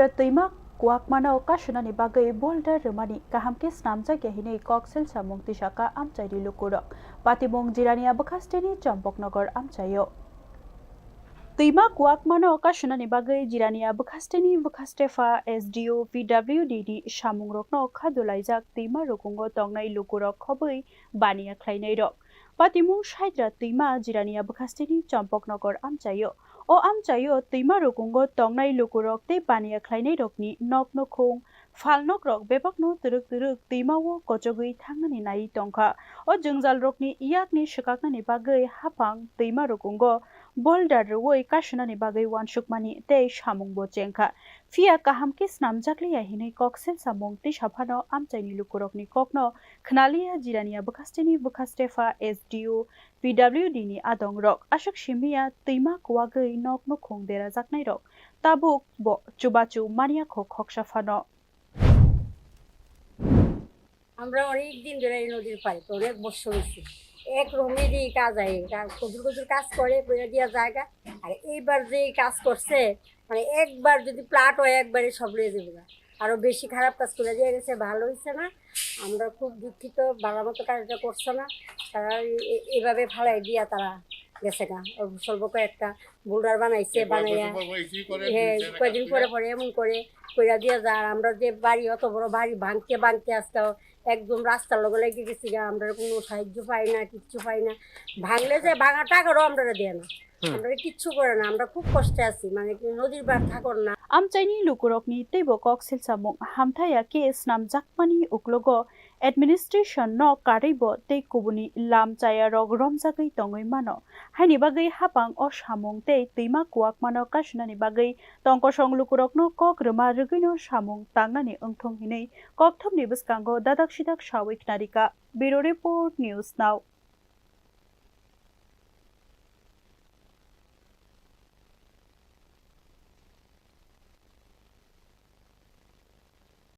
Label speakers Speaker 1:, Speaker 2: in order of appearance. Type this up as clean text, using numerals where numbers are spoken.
Speaker 1: Saidra Twima kuwakmano kashnani bagai boulder remani kahamke snamja gehine koksel samung tisaka amchairi lukurok patimong Jirania Twima Champoknagar amchayo Twima kuwakmano kashnani bagai Jirania Bukhastefa SDO PWDD samungrokno khadulaijak Twima rukungo tongnai lukurok khobui baniya khlainai rok patimong Saidra Twima Jirania Champoknagar amchayo O amchayo Twima rukungo tongnai lukurok te baniya khlainai rokni noknokhung falnok rok bebakno turuk Twima o kochogui thangnani nai tongkha o jungjal rokni iyakni shikaknani bagai hapang Twima rukungo boulder roi kashnani bagai wansukmani te samungbo chengkha fia kahamke snamjakli ahine koksel samung te saphano amchaini lukurokni kokno khnalia Jirania Bukhastefa SDO PWD ni adong rok ashok shimia Twima kuwagai nokno khongdera jaknai rok tabuk bo chubachu mania khoksa phano
Speaker 2: আমরা অনেক দিন ধরে এই নদীর পাড়ে অনেক বছর হয়েছে এক রকমেরই কাজ হয় কচুর কাজ করে বইয়া দিয়া জায়গা আর এইবার যে কাজ করছে মানে একবার যদি প্লাট হয় একবারে সব রয়ে যাবে না আরো বেশি খারাপ কাজ করে দিয়ে গেছে ভালো হয়েছে না আমরা খুব দুঃখিত ভালো মতো কাজটা করছে না তারা এইভাবে ফালাই দিয়া তারা গেছে না স্বল্প একটা বোল্ডার বানাইছে বানাইয়া হ্যাঁ কয়েকদিন পরে এমন করে কইরা দিয়া যায় আর আমরা যে বাড়ি অত বড় বাড়ি ভাঙতে আসতে একদম রাস্তার লগে লেগে গেছি আমরা কোনো সাহায্য পাই না কিচ্ছু পাই না ভাঙলে যে ভাঙা টাকারও আমরা দেয় না আমরা কিচ্ছু করে না আমরা খুব কষ্টে আছি মানে নদীর পাড় থাকর না
Speaker 1: amchaini lukurokni teibo koksel samung hamthaya ke snam jakmani uklogo administration no karibo tei kubuni lam chaya rok romjagai tongoi mano haini bagai hapang o samung tei Twima kuwakmano kashnani bagai tongkosong lukurokno kok rema rugino samung tangnani ongthong hinei kokthomni bwskango dadak sidak sawik narika Bureau Report News Now